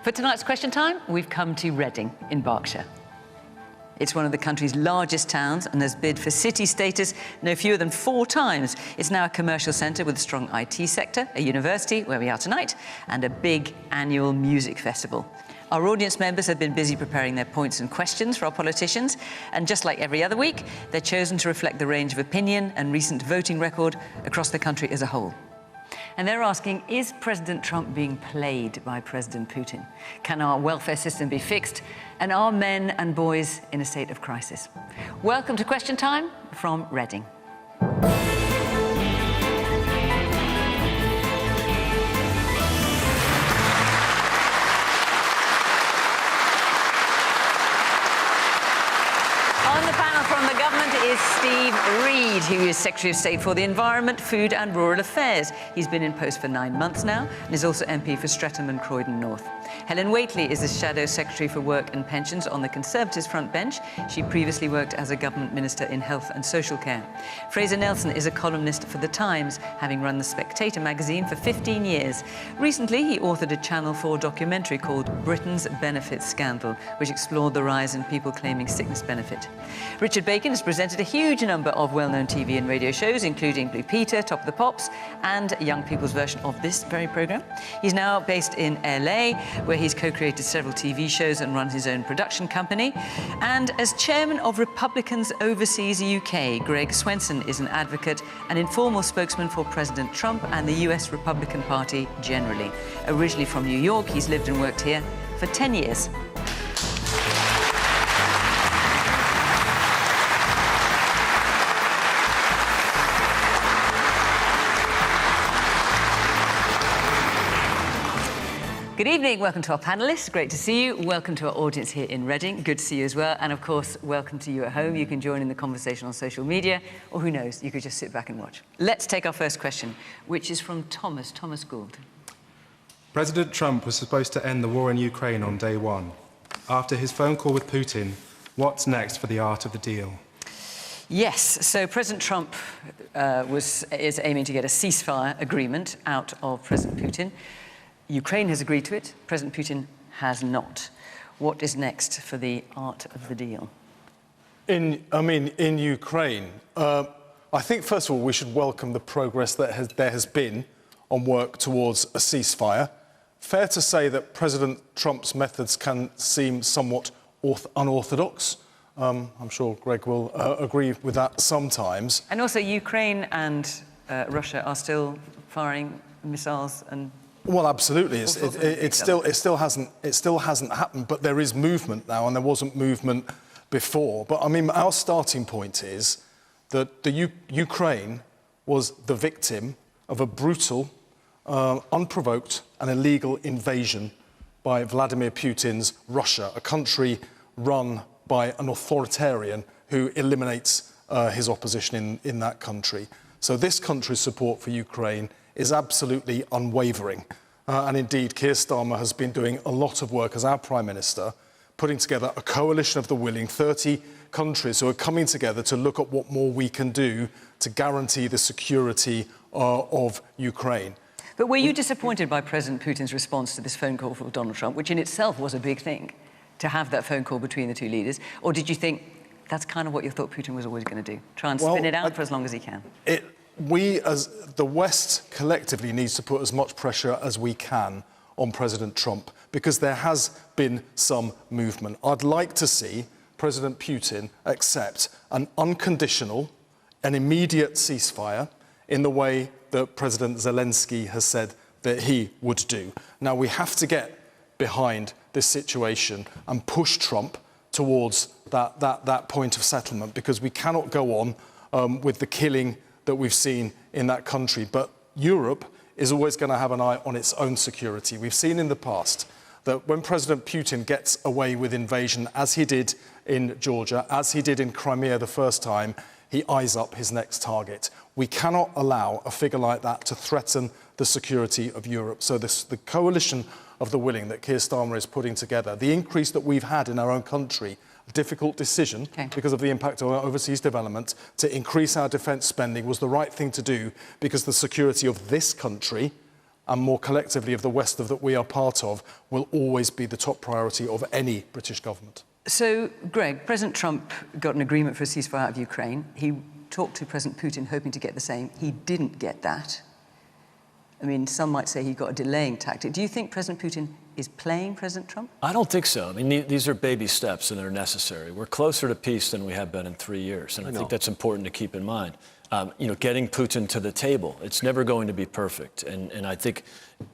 For tonight's question time, we've come to Reading in Berkshire. It's one of the country's largest towns and has bid for city status no fewer than 4 times. It's now a commercial centre with a strong IT sector, a university, where we are tonight, and a big annual music festival. Our audience members have been busy preparing their points and questions for our politicians, and just like every other week, they're chosen to reflect the range of opinion and recent voting record across the country as a whole. And they're asking, is President Trump being played by President Putin? Can our welfare system be fixed? And are men and boys in a state of crisis? Welcome to Question Time from Reading. From the government is Steve Reed, who is Secretary of State for the Environment, Food and Rural Affairs. He's been in post for 9 months now and is also MP for Streatham and Croydon North. Helen Whately is the Shadow Secretary for Work and Pensions on the Conservatives front bench. She previously worked as a government minister in health and social care. Fraser Nelson is a columnist for The Times, having run The Spectator magazine for 15 years. Recently, he authored a Channel 4 documentary called Britain's Benefits Scandal, which explored the rise in people claiming sickness benefit. Richard Bacon has presented a huge number of well-known TV and radio shows, including Blue Peter, Top of the Pops, and young people's version of this very programme. He's now based in LA, where he's co-created several TV shows and runs his own production company. And as chairman of Republicans Overseas UK, Greg Swenson is an advocate and informal spokesman for President Trump and the US Republican Party generally. Originally from New York, he's lived and worked here for 10 years. Good evening, welcome to our panellists, great to see you. Welcome to our audience here in Reading, good to see you as well. And of course, welcome to you at home. You can join in the conversation on social media, or who knows, you could just sit back and watch. Let's take our first question, which is from Thomas Gould. President Trump was supposed to end the war in Ukraine on day 1. After his phone call with Putin, what's next for the art of the deal? Yes, so President Trump is aiming to get a ceasefire agreement out of President Putin. Ukraine has agreed to it, President Putin has not. What is next for the art of the deal? In Ukraine, I think, first of all, we should welcome the progress that there has been on work towards a ceasefire. Fair to say that President Trump's methods can seem somewhat unorthodox. I'm sure Greg will agree with that sometimes. And also, Ukraine and Russia are still firing missiles and... Well, absolutely. It still hasn't happened, but there is movement now, and there wasn't movement before. But I mean, our starting point is that Ukraine was the victim of a brutal, unprovoked, and illegal invasion by Vladimir Putin's Russia, a country run by an authoritarian who eliminates his opposition in that country. So this country's support for Ukraine is absolutely unwavering. And indeed, Keir Starmer has been doing a lot of work as our Prime Minister, putting together a coalition of the willing, 30 countries who are coming together to look at what more we can do to guarantee the security of Ukraine. But were you disappointed by President Putin's response to this phone call from Donald Trump, which in itself was a big thing, to have that phone call between the two leaders? Or did you think that's kind of what you thought Putin was always going to do, try and spin it out for as long as he can? We, as the West, collectively needs to put as much pressure as we can on President Trump, because there has been some movement. I'd like to see President Putin accept an unconditional and immediate ceasefire in the way that President Zelensky has said that he would do. Now, we have to get behind this situation and push Trump towards that point of settlement, because we cannot go on with the killing that we've seen in that country. But Europe is always going to have an eye on its own security. We've seen in the past that when President Putin gets away with invasion, as he did in Georgia, as he did in Crimea the first time, he eyes up his next target. We cannot allow a figure like that to threaten the security of Europe. So the coalition of the willing that Keir Starmer is putting together, the increase that we've had in our own country, a difficult decision because of the impact on our overseas development, to increase our defence spending was the right thing to do, because the security of this country and more collectively of the West that we are part of will always be the top priority of any British government. So, Greg, President Trump got an agreement for a ceasefire out of Ukraine. He talked to President Putin hoping to get the same. He didn't get that. I mean, some might say he got a delaying tactic. Do you think President Putin is playing President Trump? I don't think so. I mean, these are baby steps and they're necessary. We're closer to peace than we have been in 3 years, and I think that's important to keep in mind. You know, getting Putin to the table, it's never going to be perfect. And I think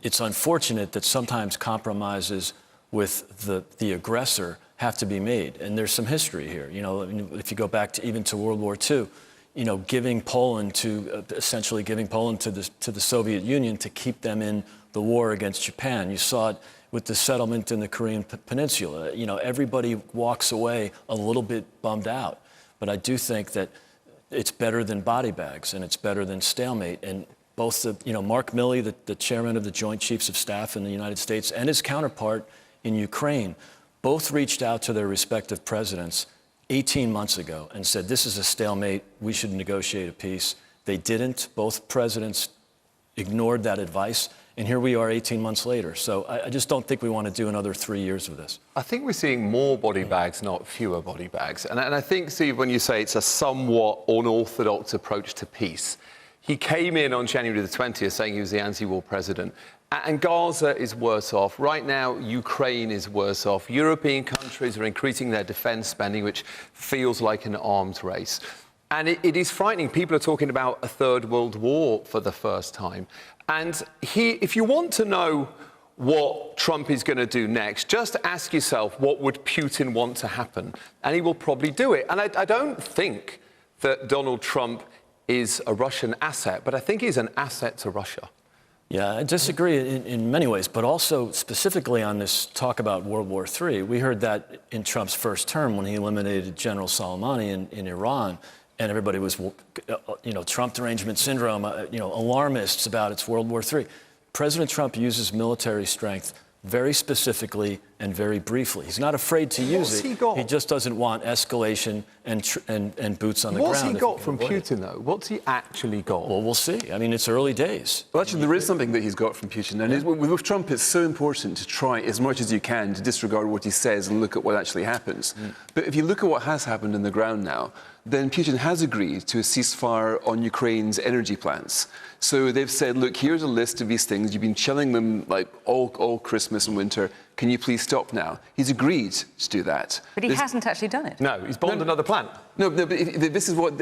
it's unfortunate that sometimes compromises with the aggressor have to be made. And there's some history here. You know, if you go back to even to World War II, you know, giving Poland to, essentially giving Poland to the Soviet Union to keep them in the war against Japan. You saw it with the settlement in the Korean Peninsula. You know, everybody walks away a little bit bummed out. But I do think that it's better than body bags and it's better than stalemate. And both Mark Milley, the chairman of the Joint Chiefs of Staff in the United States, and his counterpart in Ukraine, both reached out to their respective presidents 18 months ago and said, this is a stalemate, we should negotiate a peace. They didn't. Both presidents ignored that advice. And here we are 18 months later. So I just don't think we want to do another 3 years of this. I think we're seeing more body bags, not fewer body bags. And I think, Steve, when you say it's a somewhat unorthodox approach to peace, he came in on January the 20th saying he was the anti-war president. And Gaza is worse off. Right now, Ukraine is worse off. European countries are increasing their defence spending, which feels like an arms race. And it is frightening. People are talking about a third world war for the first time. And if you want to know what Trump is going to do next, just ask yourself, what would Putin want to happen? And he will probably do it. And I don't think that Donald Trump is a Russian asset, but I think he's an asset to Russia. Yeah, I disagree in many ways, but also specifically on this talk about World War III. We heard that in Trump's first term when he eliminated General Soleimani in Iran, and everybody was, Trump derangement syndrome, alarmists about it's World War III. President Trump uses military strength very specifically and very briefly. He's not afraid to use it. He just doesn't want escalation and boots on the ground. What's he got from Putin, though? What's he actually got? Well, we'll see. I mean, it's early days. Well, actually, there is something that he's got from Putin. And with Trump, it's so important to try as much as you can to disregard what he says and look at what actually happens. But if you look at what has happened on the ground now, then Putin has agreed to a ceasefire on Ukraine's energy plants. So they've said, look, here's a list of these things. You've been chilling them like all Christmas and winter. Can you please stop now? He's agreed to do that. But he hasn't actually done it. No, he's bombed another plant. No, but this is what...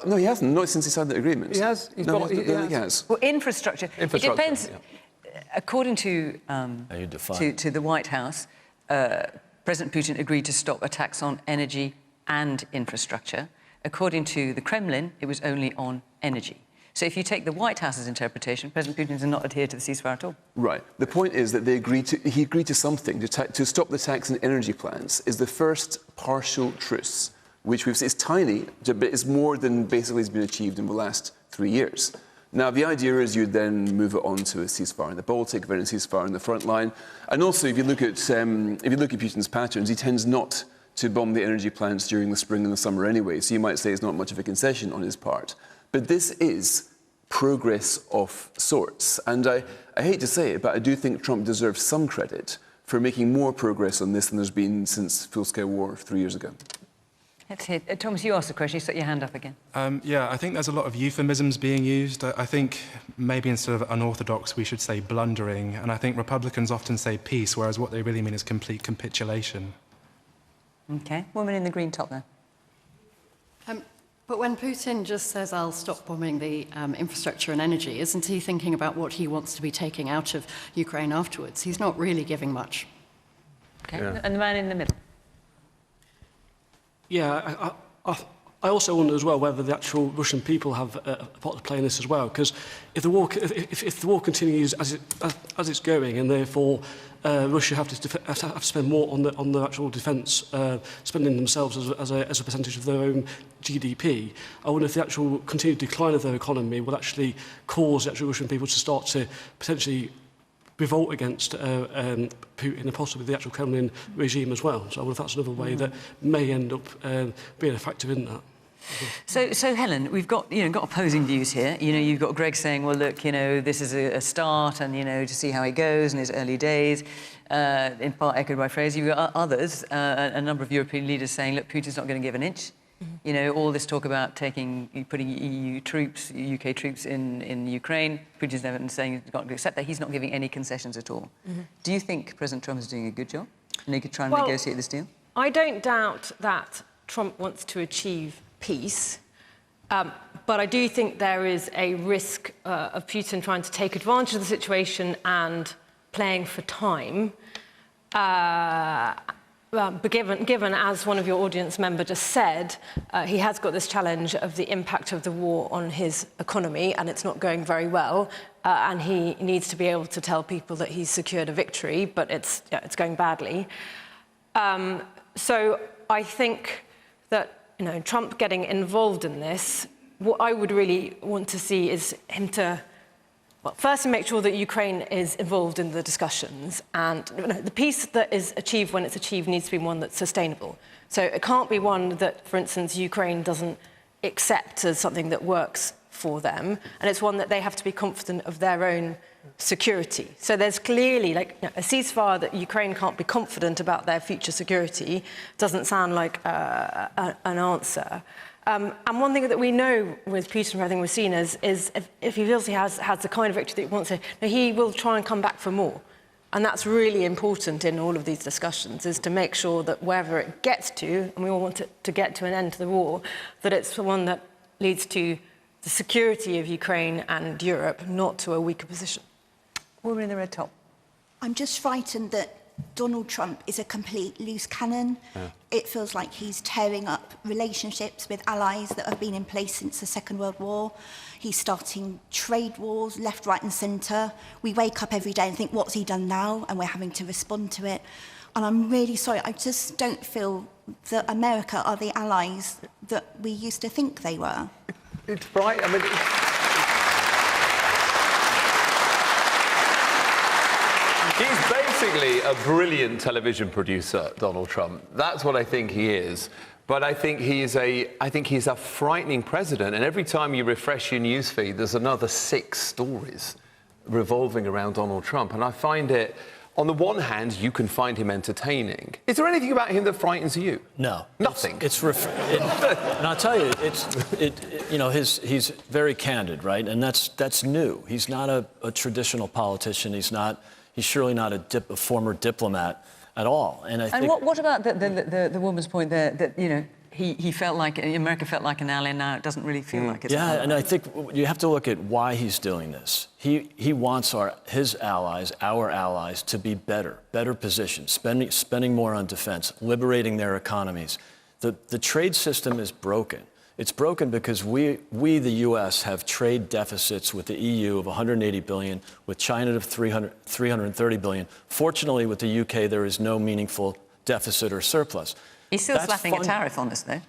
no, he hasn't. Not since he signed the agreement. He has. He has. Well, infrastructure. It depends. Yeah. According to the White House, President Putin agreed to stop attacks on energy and infrastructure. According to the Kremlin, it was only on energy. So if you take the White House's interpretation, President Putin does not adhere to the ceasefire at all. Right. The point is that he agreed to something. To stop the attacks on energy plants is the first partial truce, which we've seen is tiny, but it's more than basically has been achieved in the last 3 years. Now, the idea is you'd then move it on to a ceasefire in the Baltic, then a ceasefire in the front line. And also, if you look at Putin's patterns, he tends not to bomb the energy plants during the spring and the summer anyway. So you might say it's not much of a concession on his part. But this is progress of sorts. And I hate to say it, but I do think Trump deserves some credit for making more progress on this than there's been since full-scale war 3 years ago. Let's hear. Thomas, you asked the question. You set your hand up again. Yeah, I think there's a lot of euphemisms being used. I think maybe instead of unorthodox, we should say blundering. And I think Republicans often say peace, whereas what they really mean is complete capitulation. OK. Woman in the green top there. But when Putin just says, I'll stop bombing the infrastructure and energy, isn't he thinking about what he wants to be taking out of Ukraine afterwards? He's not really giving much. OK. Yeah. And the man in the middle. Yeah, I also wonder as well whether the actual Russian people have a part to play in this as well, because if the war continues as it's going, and therefore Russia have to spend more on the actual defence spending themselves as a percentage of their own GDP, I wonder if the actual continued decline of their economy will actually cause the actual Russian people to start to potentially revolt against Putin and possibly the actual Kremlin regime as well. So I wonder if that's another way that may end up being a factor in that. So Helen, we've got got opposing views here. You've got Greg saying, well, look, this is a start, and to see how it goes in his early days. In part echoed by Fraser. You've got others, a number of European leaders saying, look, Putin's not going to give an inch. All this talk about putting EU troops, UK troops in Ukraine. Putin's never saying he's not going to accept that. He's not giving any concessions at all. Do you think President Trump is doing a good job? And he could try and negotiate this deal? I don't doubt that Trump wants to achieve peace, but I do think there is a risk of Putin trying to take advantage of the situation and playing for time. But given, as one of your audience member just said, he has got this challenge of the impact of the war on his economy, and it's not going very well, and he needs to be able to tell people that he's secured a victory, but it's going badly. So I think that Trump getting involved in this, what I would really want to see is him to, well, firstly, make sure that Ukraine is involved in the discussions, and the peace that is achieved when it's achieved needs to be one that's sustainable. So it can't be one that, for instance, Ukraine doesn't accept as something that works for them, and it's one that they have to be confident of their own security. So there's clearly a ceasefire that Ukraine can't be confident about their future security doesn't sound like an answer. And one thing that we know with Putin, everything we've seen is if he feels he has the kind of victory that he wants to, he will try and come back for more. And that's really important in all of these discussions, is to make sure that wherever it gets to, and we all want it to get to an end to the war, that it's the one that leads to the security of Ukraine and Europe, not to a weaker position. Woman in the red top. I'm just frightened that Donald Trump is a complete loose cannon. Yeah. It feels like he's tearing up relationships with allies that have been in place since the Second World War. He's starting trade wars left, right and centre. We wake up every day and think, what's he done now? And we're having to respond to it. And I'm really sorry, I just don't feel that America are the allies that we used to think they were. It's right. I mean, he's basically a brilliant television producer, Donald Trump. That's what I think he is. But I think he's a frightening president. And every time you refresh your newsfeed, there's another 6 stories revolving around Donald Trump. And I find it, on the one hand, you can find him entertaining. Is there anything about him that frightens you? No. Nothing. And I'll tell you, he's very candid, right? And that's new. He's not a traditional politician. He's surely not a former diplomat at all. And I think. What about the woman's point there that he felt like America felt like an ally, now it doesn't really feel like it. Yeah, and I think you have to look at why he's doing this. He wants his allies, our allies, to be better positioned, spending more on defense, liberating their economies. The trade system is broken. It's broken because we, the U.S., have trade deficits with the EU of 180 billion, with China of 330 billion. Fortunately, with the U.K., there is no meaningful deficit or surplus. He's still slapping a tariff on us, though.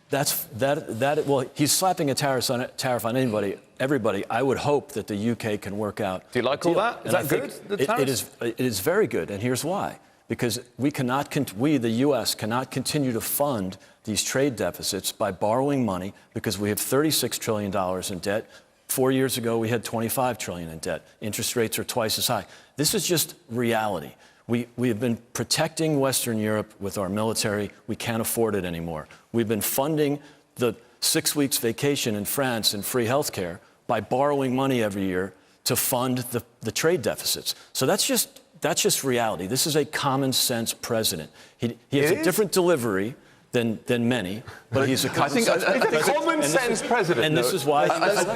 Well, he's slapping a tariff on everybody. I would hope that the UK can work out. Do you like all that? Is that good? It is very good, and here's why. Because we, the US, cannot continue to fund these trade deficits by borrowing money, because we have $36 trillion in debt. 4 years ago, we had $25 trillion in debt. Interest rates are twice as high. This is just reality. We have been protecting Western Europe with our military. We can't afford it anymore. We've been funding the 6 weeks vacation in France and free health care by borrowing money every year to fund the trade deficits. So that's just reality. This is a common sense president. He has a different delivery than many, but he's a common sense president. And this is why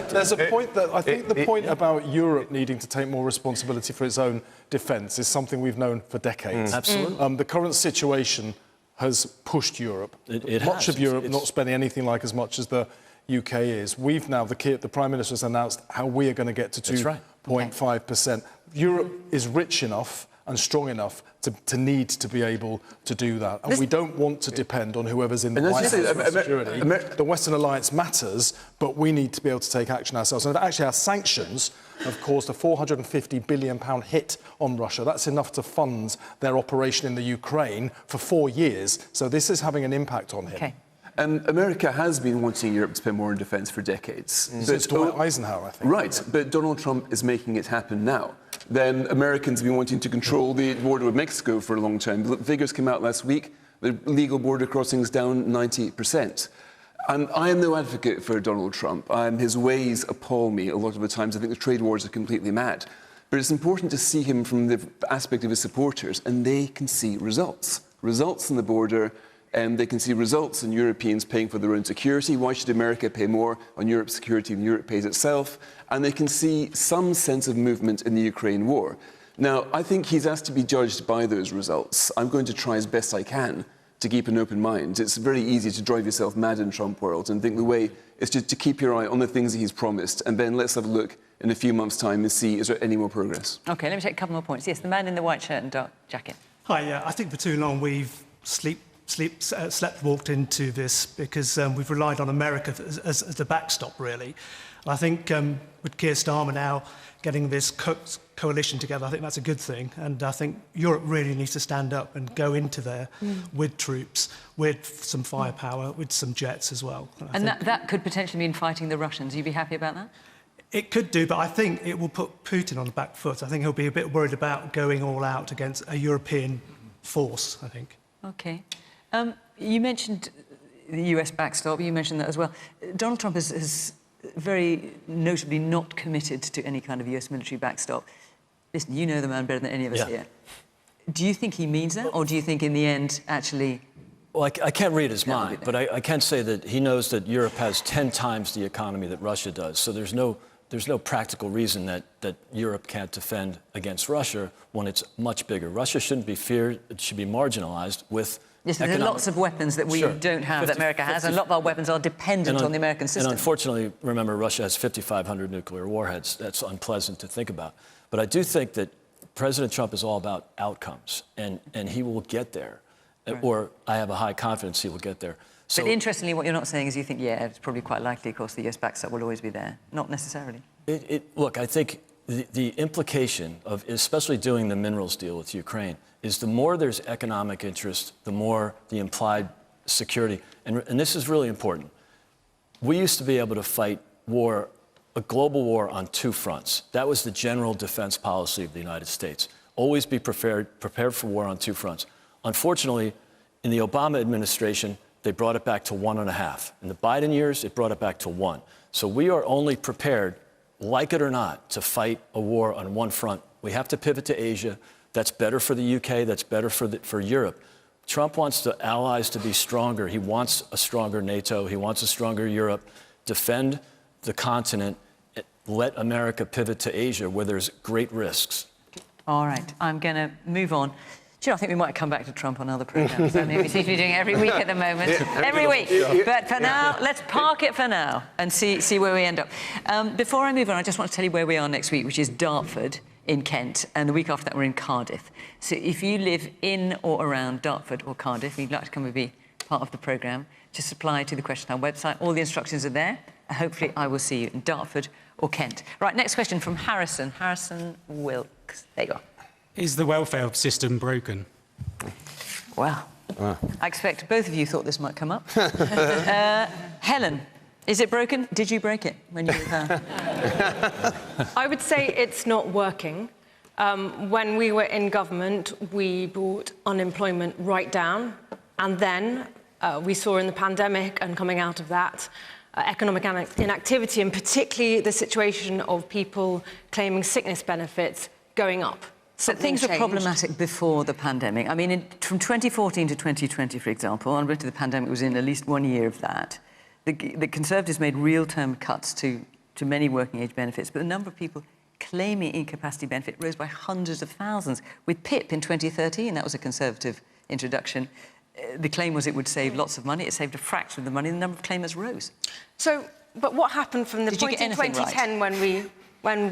there's a point that I think the point about Europe needing to take more responsibility for its own defence is something we've known for decades. Absolutely. The current situation has pushed Europe. Much of Europe not spending anything like as much as the UK is. We've now, the Prime Minister has announced how we are going to get to 2.5%. Europe is rich enough and strong enough to need to be able to do that. And we don't want to depend on whoever's in the White House for security. The Western alliance matters, but we need to be able to take action ourselves. And actually, our sanctions have caused a £450 billion hit on Russia. That's enough to fund their operation in the Ukraine for 4 years. So this is having an impact on him. Okay. America has been wanting Europe to spend more on defence for decades. Since Dwight Eisenhower, I think. Right, but Donald Trump is making it happen now. Then Americans have been wanting to control the border with Mexico for a long time. The figures came out last week. The legal border crossings down 90%. I am no advocate for Donald Trump. His ways appall me a lot of the times. I think the trade wars are completely mad. But it's important to see him from the aspect of his supporters, and they can see results. Results on the border, and they can see results in Europeans paying for their own security. Why should America pay more on Europe's security than Europe pays itself? And they can see some sense of movement in the Ukraine war. Now, I think he's asked to be judged by those results. I'm going to try as best I can to keep an open mind. It's very easy to drive yourself mad in Trump world and think the way is just to keep your eye on the things that he's promised, and then let's have a look in a few months' time and see is there any more progress. OK, let me take a couple more points. Yes, the man in the white shirt and dark jacket. Hi, yeah, I think for too long we've walked into this because we've relied on America as the backstop, really. I think with Keir Starmer now getting this coalition together, I think that's a good thing. And I think Europe really needs to stand up and go into there with troops, with some firepower, with some jets as well. And that could potentially mean fighting the Russians. You'd be happy about that? It could do, but I think it will put Putin on the back foot. I think he'll be a bit worried about going all out against a European force, I think. OK. You mentioned the US backstop. You mentioned that as well. Donald Trump has very notably not committed to any kind of US military backstop. Listen, you know the man better than any of us here. Do you think he means that, or do you think in the end, actually... Well, I can't read his mind, but I can say that he knows that Europe has 10 times the economy that Russia does. So there's no practical reason that Europe can't defend against Russia when it's much bigger. Russia shouldn't be feared. It should be marginalized with... Yes, there are lots of weapons that we don't have that America has, and a lot of our weapons are dependent on the American system. And unfortunately, remember, Russia has 5,500 nuclear warheads. That's unpleasant to think about. But I do think that President Trump is all about outcomes, and he will get there. Right. Or I have a high confidence he will get there. So, but interestingly, what you're not saying is you think, yeah, it's probably quite likely, of course, the US backstop will always be there. Not necessarily. Look, I think the implication of especially doing the minerals deal with Ukraine is the more there's economic interest, the more the implied security. And this is really important. We used to be able to fight a global war on two fronts. That was the general defense policy of the United States. Always be prepared for war on two fronts. Unfortunately, in the Obama administration, they brought it back to 1.5. In the Biden years, it brought it back to 1. So we are only prepared, like it or not, to fight a war on one front. We have to pivot to Asia. That's better for the UK. That's better for Europe. Trump wants the allies to be stronger. He wants a stronger NATO. He wants a stronger Europe. Defend the continent. Let America pivot to Asia, where there's great risks. All right. I'm going to move on. Do you know, I think we might come back to Trump on other programmes. I mean, we seem to be doing it every week at the moment. Every week. But for now, let's park it for now and see where we end up. Before I move on, I just want to tell you where we are next week, which is Dartford in Kent, and the week after that we're in Cardiff. So if you live in or around Dartford or Cardiff and you'd like to come and be part of the programme, just apply to the Question Time website. All the instructions are there. Hopefully I will see you in Dartford or Kent. Right, next question from Harrison. Harrison Wilkes. There you go. Is the welfare system broken? Well, I expect both of you thought this might come up. Helen, is it broken? Did you break it when you were there? I would say it's not working. When we were in government, we brought unemployment right down, and then we saw in the pandemic and coming out of that economic inactivity, and particularly the situation of people claiming sickness benefits going up. So things were problematic before the pandemic. I mean, from 2014 to 2020, for example, and the pandemic was in at least 1 year of that, the Conservatives made real-term cuts to many working-age benefits, but the number of people claiming incapacity benefit rose by hundreds of thousands. With PIP in 2013, that was a Conservative introduction, the claim was it would save lots of money. It saved a fraction of the money. The number of claimants rose. So, but what happened from the point in 2010 from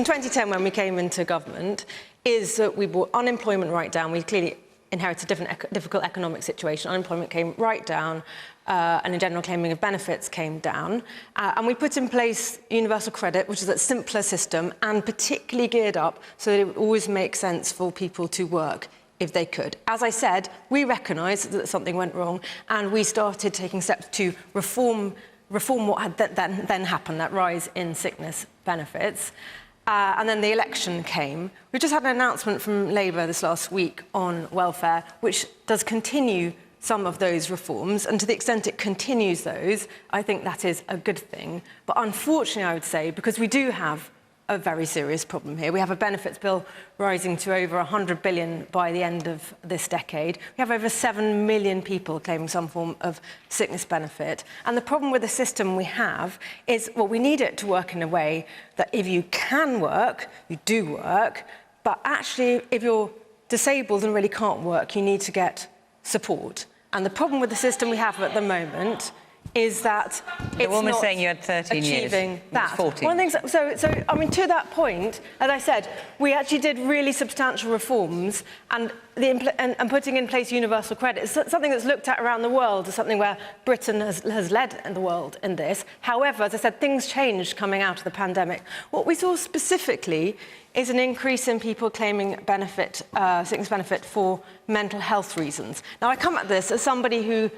2010 when we came into government is that we brought unemployment right down. We clearly inherited a difficult economic situation. Unemployment came right down, and in general claiming of benefits came down. And we put in place universal credit, which is a simpler system and particularly geared up so that it would always make sense for people to work, if they could. As I said, we recognised that something went wrong, and we started taking steps to reform what had then happened, that rise in sickness benefits. And then the election came. We just had an announcement from Labour this last week on welfare, which does continue some of those reforms, and to the extent it continues those, I think that is a good thing. But unfortunately, I would say, because we do have a very serious problem here. We have a benefits bill rising to over 100 billion by the end of this decade. We have over 7 million people claiming some form of sickness benefit. And the problem with the system we have is, well, we need it to work in a way that if you can work, you do work, but actually if you're disabled and really can't work, you need to get support. And the problem with the system we have at the moment is that it's woman not saying you had 13 years. achieving that. 14. One of the things, so I mean, to that point, as I said, we actually did really substantial reforms, and putting in place universal credit is something that's looked at around the world, as something where Britain has led in the world in this. However, as I said, things changed coming out of the pandemic. What we saw specifically is an increase in people claiming sickness benefit for mental health reasons. Now, I come at this as somebody who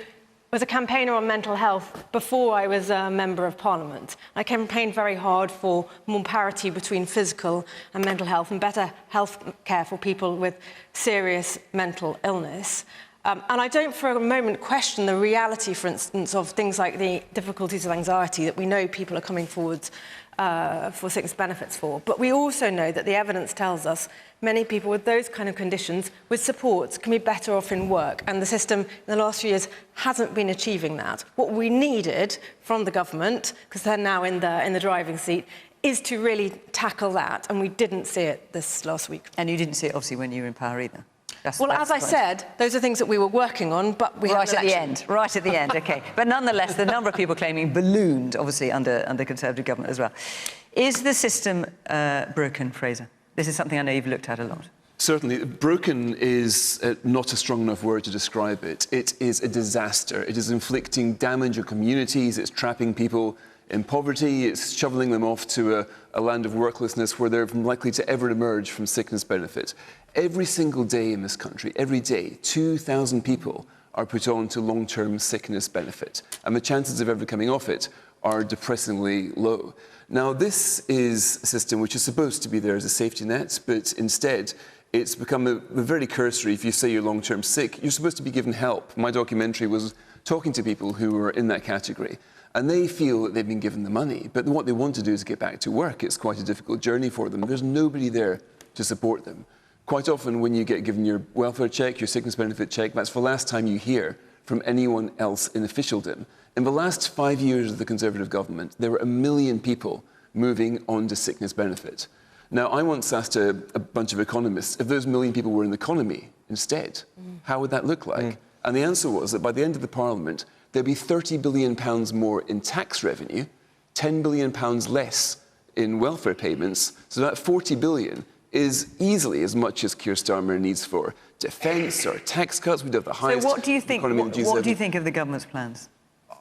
was a campaigner on mental health before I was a Member of Parliament. I campaigned very hard for more parity between physical and mental health and better health care for people with serious mental illness. And I don't for a moment question the reality, for instance, of things like the difficulties of anxiety that we know people are coming forward for sickness benefits for. But we also know that the evidence tells us many people with those kind of conditions with supports can be better off in work, and the system in the last few years hasn't been achieving that. What we needed from the government, because they're now in the driving seat, is to really tackle that, and we didn't see it this last week. And you didn't see it, obviously, when you were in power either. Well, as I said, those are things that we were working on, but we right at the end. Right at the end, OK. But nonetheless, the number of people claiming ballooned, obviously, under Conservative government as well. Is the system broken, Fraser? This is something I know you've looked at a lot. Certainly. Broken is not a strong enough word to describe it. It is a disaster. It is inflicting damage on communities. It's trapping people in poverty. It's shoveling them off to a land of worklessness where they're unlikely to ever emerge from sickness benefit. Every single day in this country, every day, 2,000 people are put on to long-term sickness benefit, and the chances of ever coming off it are depressingly low. Now, this is a system which is supposed to be there as a safety net, but instead it's become a very cursory. If you say you're long-term sick, you're supposed to be given help. My documentary was talking to people who were in that category, and they feel that they've been given the money, but what they want to do is get back to work. It's quite a difficult journey for them. There's nobody there to support them. Quite often when you get given your welfare check, your sickness benefit check, that's the last time you hear from anyone else in officialdom. In the last 5 years of the Conservative government, there were 1 million people moving on to sickness benefit. Now, I once asked a bunch of economists, if those 1 million people were in the economy instead, how would that look like? And the answer was that by the end of the Parliament, there'd be £30 billion more in tax revenue, £10 billion less in welfare payments, so that 40 billion is easily as much as Keir Starmer needs for defence or tax cuts. We'd have the highest. So what do you think? Economy in the G7. What do you think of the government's plans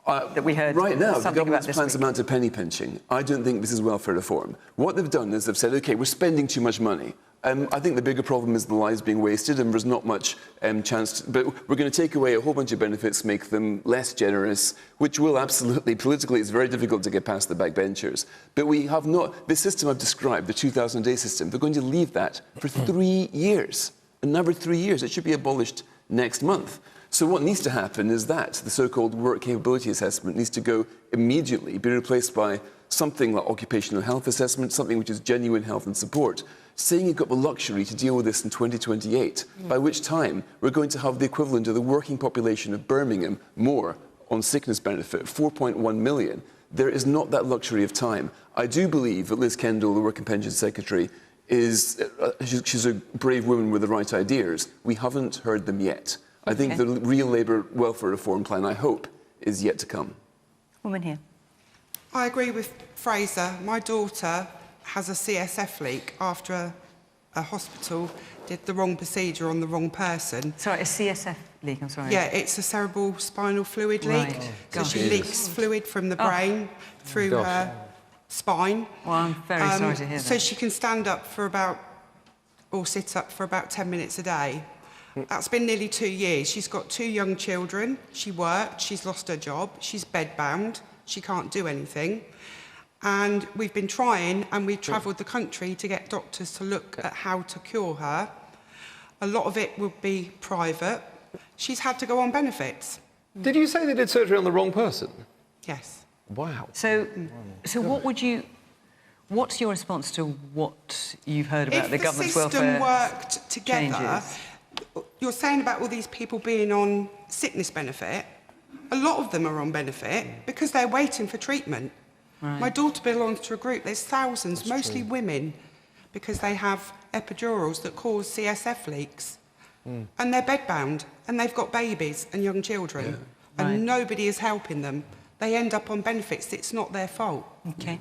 that we heard? Right now, the government's about plans amount to penny pinching. I don't think this is welfare reform. What they've done is they've said, OK, we're spending too much money. I think the bigger problem is the lives being wasted, and there's not much chance. But we're going to take away a whole bunch of benefits, make them less generous, which will absolutely, politically, it's very difficult to get past the backbenchers. But we have not, the system I've described, the 2,000-day system, they're going to leave that for 3 years. Another 3 years. It should be abolished next month. So what needs to happen is that the so-called work capability assessment needs to go immediately, be replaced by something like occupational health assessment, something which is genuine health and support, saying you've got the luxury to deal with this in 2028, by which time we're going to have the equivalent of the working population of Birmingham more on sickness benefit, 4.1 million. There is not that luxury of time. I do believe that Liz Kendall, the Work and Pensions Secretary, she's a brave woman with the right ideas. We haven't heard them yet. I think the real Labour welfare reform plan, I hope, is yet to come. Woman here. I agree with Fraser. My daughter has a CSF leak after a hospital did the wrong procedure on the wrong person. Sorry, a CSF leak, I'm sorry. Yeah, it's a cerebral spinal fluid leak. So she leaks fluid from the brain through her spine. Well, I'm very sorry to hear that. So she can stand up for about, or sit up for about 10 minutes a day. That's been nearly 2 years. She's got 2 young children. She worked, she's lost her job, she's bedbound, she can't do anything. And we've been trying, and we've travelled the country to get doctors to look at how to cure her. A lot of it will be private. She's had to go on benefits. Did you say they did surgery on the wrong person? Yes. Wow. So what's your response to what you've heard about the government's welfare If the system worked together, changes? You're saying about all these people being on sickness benefit, a lot of them are on benefit because they're waiting for treatment. Right. My daughter belongs to a group, there's thousands, mostly women, because they have epidurals that cause CSF leaks. And they're bedbound, and they've got babies and young children, and nobody is helping them. They end up on benefits. It's not their fault. OK.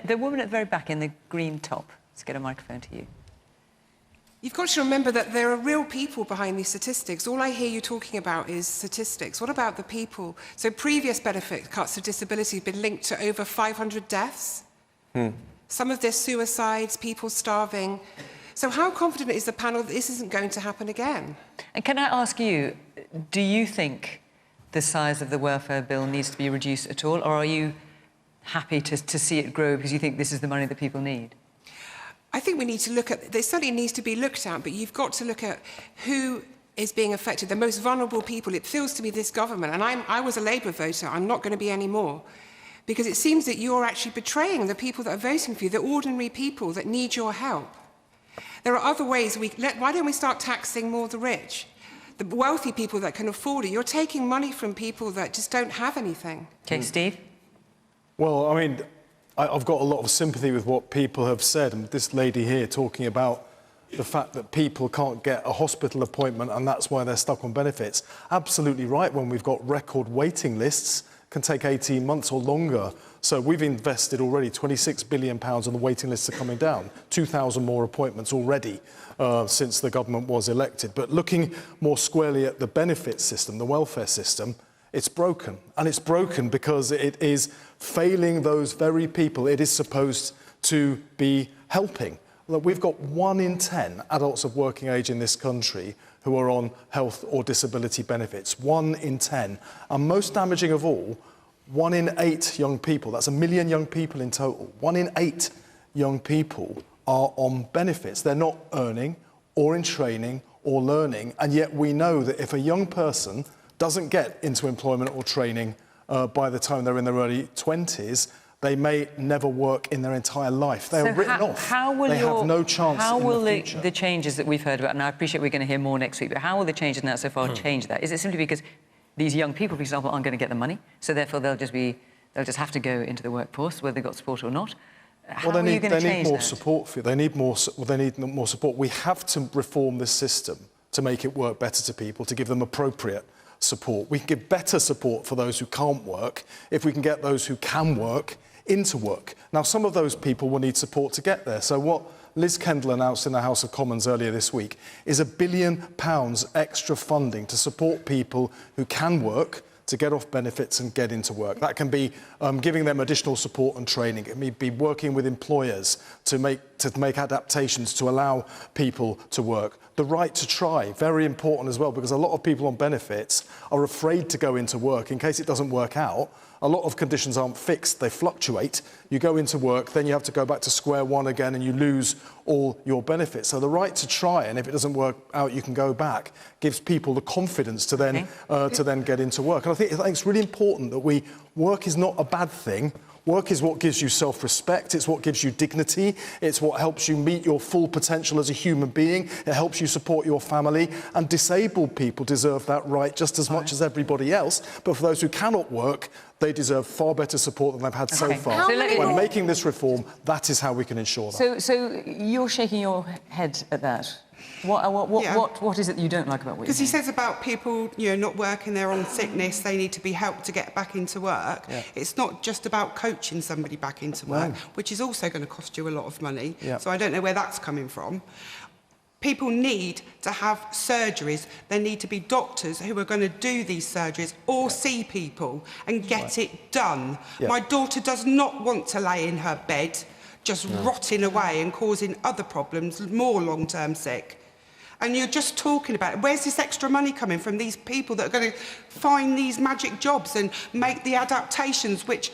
The woman at the very back in the green top. Let's get a microphone to you. You've got to remember that there are real people behind these statistics. All I hear you talking about is statistics. What about the people? So previous benefit cuts of disability have been linked to over 500 deaths. Some of this suicides, people starving. So how confident is the panel that this isn't going to happen again? And can I ask you, do you think the size of the welfare bill needs to be reduced at all, or are you happy to see it grow because you think this is the money that people need? I think we need to look at, there certainly needs to be looked at, but you've got to look at who is being affected, the most vulnerable people. It feels to me this government, and I was a Labour voter, I'm not going to be any more, because it seems that you're actually betraying the people that are voting for you, the ordinary people that need your help. There are other ways, why don't we start taxing more the rich? The wealthy people that can afford it. You're taking money from people that just don't have anything. OK, Steve? Well, I mean, I've got a lot of sympathy with what people have said, and this lady here talking about the fact that people can't get a hospital appointment and that's why they're stuck on benefits. Absolutely right, when we've got record waiting lists, can take 18 months or longer. So we've invested already £26 billion and the waiting lists are coming down. 2,000 more appointments already since the government was elected. But looking more squarely at the benefit system, the welfare system, it's broken. And it's broken because it is failing those very people it is supposed to be helping. Look, we've got 1 in 10 adults of working age in this country who are on health or disability benefits. 1 in 10. And most damaging of all, 1 in 8 young people, that's 1 million young people in total, 1 in 8 young people are on benefits. They're not earning or in training or learning, and yet we know that if a young person doesn't get into employment or training by the time they're in their early 20s, they may never work in their entire life. They are written off. They have no chance How will in the future. the changes that we've heard about, and I appreciate we're going to hear more next week, but how will the changes now so far change that? Is it simply because these young people, for example, aren't going to get the money, so therefore they'll just have to go into the workforce, whether they've got support or not? How are you going to change that? They need more support. They need more support. We have to reform this system to make it work better to people, to give them appropriate support. We can give better support for those who can't work if we can get those who can work into work. Now, some of those people will need support to get there. So what Liz Kendall announced in the House of Commons earlier this week is £1 billion extra funding to support people who can work, to get off benefits and get into work. That can be giving them additional support and training. It may be working with employers to make adaptations to allow people to work. The right to try, very important as well, because a lot of people on benefits are afraid to go into work in case it doesn't work out. A lot of conditions aren't fixed, they fluctuate. You go into work, then you have to go back to square one again and you lose all your benefits. So the right to try, and if it doesn't work out, you can go back, gives people the confidence to then get into work. And I think it's really important that work is not a bad thing. Work is what gives you self-respect, it's what gives you dignity, it's what helps you meet your full potential as a human being, it helps you support your family, and disabled people deserve that right just as much as everybody else. But for those who cannot work, they deserve far better support than they've had so far. When making this reform, that is how we can ensure that. So you're shaking your head at that. What is it that you don't like about what Because he says about people, not working, they're on sickness, they need to be helped to get back into work. Yeah. It's not just about coaching somebody back into work, which is also going to cost you a lot of money. Yeah. So I don't know where that's coming from. People need to have surgeries. There need to be doctors who are going to do these surgeries or see people and get it done. Yeah. My daughter does not want to lay in her bed just rotting away and causing other problems, more long-term sick. And you're just talking about it. Where's this extra money coming from, these people that are going to find these magic jobs and make the adaptations, which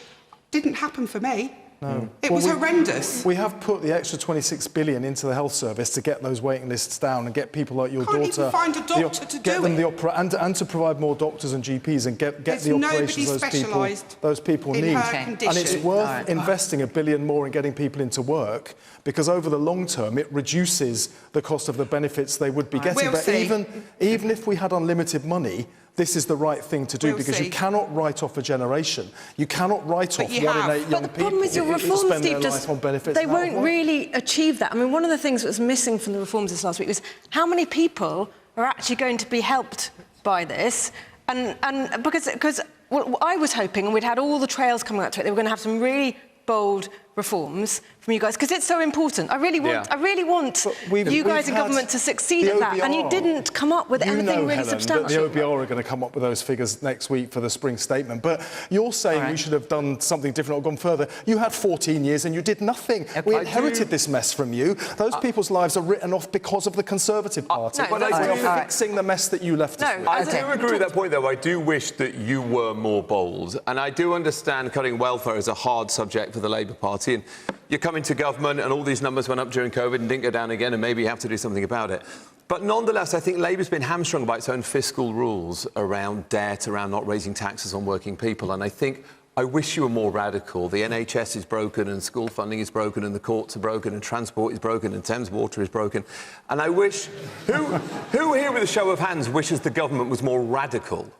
didn't happen for me? No. It was horrendous. We have put the extra 26 billion into the health service to get those waiting lists down and get people like your Can't daughter... even find a doctor to get do them it. and to provide more doctors and GPs and get There's the nobody operations those people in need. her And condition. it's worth investing $1 billion more in getting people into work, because over the long term it reduces the cost of the benefits they would be getting. We'll but see. even if we had unlimited money, this is the right thing to do, We'll because see. you cannot write off a generation. You cannot write off 1 in 8 young people. But the problem is your who reforms, spend Steve, their just, life on benefits they and out of won't work. really achieve that. I mean, one of the things that was missing from the reforms this last week was how many people are actually going to be helped by this? And because what I was hoping, and we'd had all the trails coming up to it, they were going to have some really bold reforms from you guys, because it's so important. I really want you guys in government to succeed at that, and you didn't come up with anything really substantial. That the OBR are going to come up with those figures next week for the spring statement. But you're saying we should have done something different or gone further. You had 14 years and you did nothing. We inherited this mess from you. Those people's lives are written off because of the Conservative Party. No, but we are fixing the mess that you left us with. I do agree with that point, though. I do wish that you were more bold. And I do understand cutting welfare is a hard subject for the Labour Party. And you're coming to government and all these numbers went up during COVID and didn't go down again, and maybe you have to do something about it. But nonetheless, I think Labour's been hamstrung by its own fiscal rules around debt, around not raising taxes on working people. And I wish you were more radical. The NHS is broken and school funding is broken and the courts are broken and transport is broken and Thames Water is broken. And I wish... Who here with a show of hands wishes the government was more radical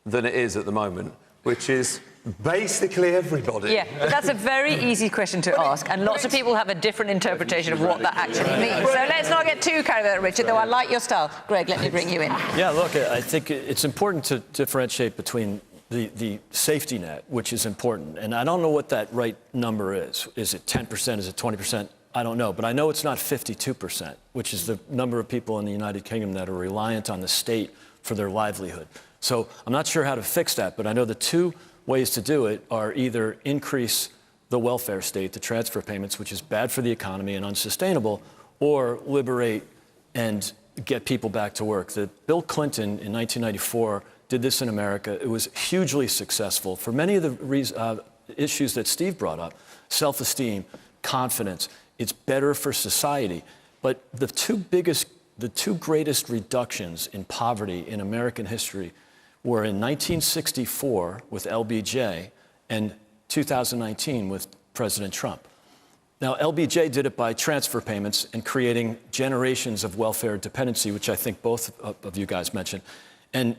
than it is at the moment, which is... basically everybody. Yeah, but that's a very easy question to ask, and lots of people have a different interpretation of what that actually means. So let's not get too carried away, Richard, though I like your style. Greg, let me bring you in. Yeah, look, I think it's important to differentiate between the safety net, which is important, and I don't know what that right number is. Is it 10%? Is it 20%? I don't know, but I know it's not 52%, which is the number of people in the United Kingdom that are reliant on the state for their livelihood. So I'm not sure how to fix that, but I know the two ways to do it are either increase the welfare state, the transfer payments, which is bad for the economy and unsustainable, or liberate and get people back to work. Bill Clinton in 1994 did this in America. It was hugely successful for many of the issues that Steve brought up: self-esteem, confidence. It's better for society. But the two greatest reductions in poverty in American history were in 1964 with LBJ and 2019 with President Trump. Now, LBJ did it by transfer payments and creating generations of welfare dependency, which I think both of you guys mentioned. And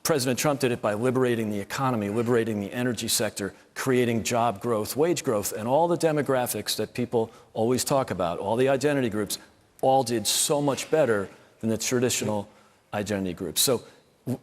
President Trump did it by liberating the economy, liberating the energy sector, creating job growth, wage growth, and all the demographics that people always talk about, all the identity groups, all did so much better than the traditional identity groups. So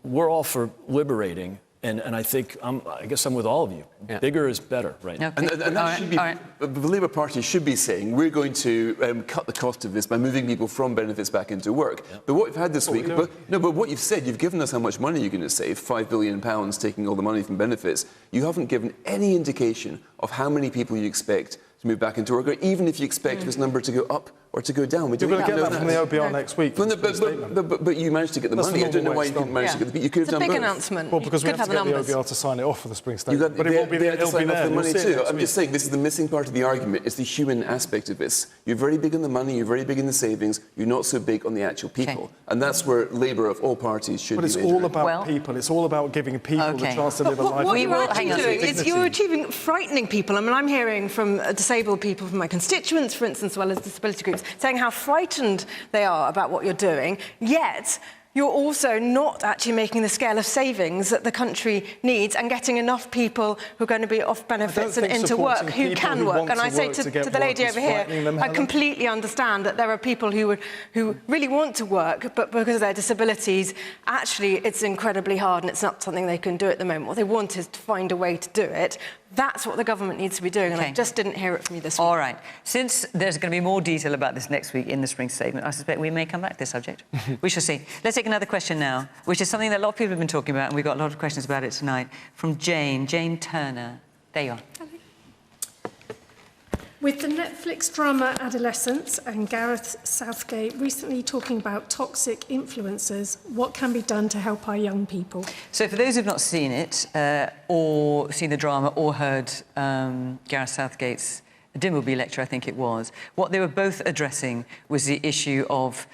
we're all for liberating, and I think I guess I'm with all of you. Yeah. Bigger is better right now. And that should be, the Labour Party should be saying we're going to cut the cost of this by moving people from benefits back into work. Yeah. But what we've had this week, but what you've said, you've given us how much money you're going to save, £5 billion, taking all the money from benefits. You haven't given any indication of how many people you expect to move back into work, or even if you expect this number to go up or to go down. We're going to get that from the OBR next week. But you managed to get the money. I don't know why you didn't manage to get the... You could have done both. It's a big announcement. Well, because we have to get the OBR to sign it off for the spring statement. But it will be there. The money too. I'm just saying, this is the missing part of the argument. It's the human aspect of this. You're very big on the money, you're very big in the savings, you're not so big on the actual people. Okay. And that's where Labour of all parties should be. But it's all about people. It's all about giving people the chance to live a life. What you're actually doing is you're achieving frightening people. I mean, I'm hearing from disabled people, from my constituents, for instance, as well as disability groups, saying how frightened they are about what you're doing, yet you're also not actually making the scale of savings that the country needs and getting enough people who are going to be off benefits and into work who can work. And I say to the lady over here, I completely understand that there are people who really want to work, but because of their disabilities, actually it's incredibly hard and it's not something they can do at the moment. What they want is to find a way to do it. That's what the government needs to be doing, and I just didn't hear it from you this week. All right. Since there's going to be more detail about this next week in the spring statement, I suspect we may come back to this subject. We shall see. Let's take another question now, which is something that a lot of people have been talking about, and we've got a lot of questions about it tonight, from Jane Turner. There you are. With the Netflix drama Adolescence and Gareth Southgate recently talking about toxic influences, what can be done to help our young people? So for those who've not seen it, or seen the drama, or heard Gareth Southgate's Dimbleby lecture, I think it was, what they were both addressing was the issue of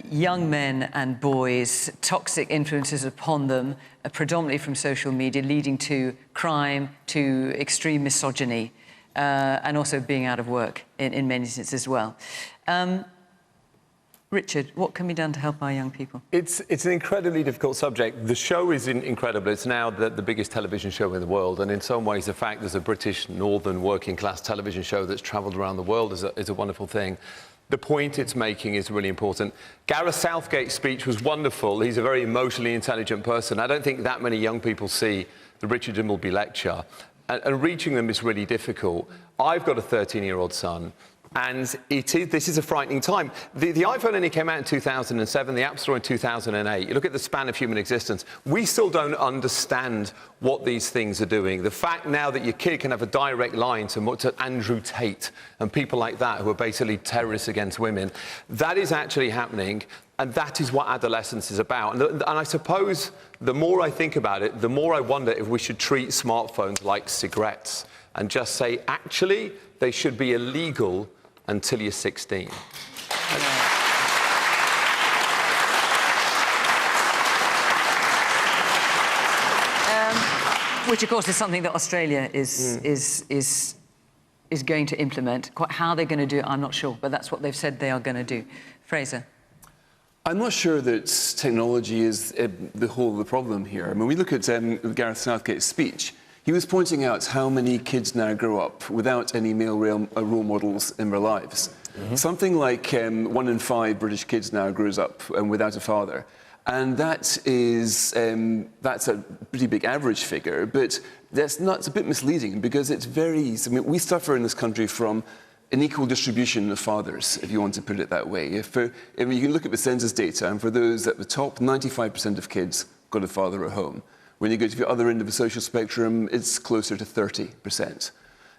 young men and boys, toxic influences upon them, predominantly from social media, leading to crime, to extreme misogyny, and also being out of work in many instances as well. Richard, what can be done to help our young people? It's an incredibly difficult subject. The show is incredible. It's now the biggest television show in the world, and in some ways the fact there's a British northern working class television show that's travelled around the world is a wonderful thing. The point it's making is really important. Gareth Southgate's speech was wonderful. He's a very emotionally intelligent person. I don't think that many young people see the Richard Dimbleby lecture, and reaching them is really difficult. I've got a 13-year-old son, and this is a frightening time. The iPhone only came out in 2007, the App Store in 2008. You look at the span of human existence, we still don't understand what these things are doing. The fact now that your kid can have a direct line to Andrew Tate and people like that who are basically terrorists against women, that is actually happening, and that is what adolescence is about. And I suppose the more I think about it, the more I wonder if we should treat smartphones like cigarettes and just say, actually, they should be illegal until you're 16. Which, of course, is something that Australia is going to implement. How they're going to do it, I'm not sure, but that's what they've said they are going to do. Fraser? I'm not sure that technology is the whole of the problem here. I mean, we look at Gareth Southgate's speech. He was pointing out how many kids now grow up without any male role models in their lives. Mm-hmm. Something like 1 in 5 British kids now grows up without a father. And that's a pretty big average figure, but it's a bit misleading because it's I mean, we suffer in this country from an equal distribution of fathers, if you want to put it that way. If you can look at the census data, and for those at the top, 95% of kids got a father at home. When you go to the other end of the social spectrum, it's closer to 30%.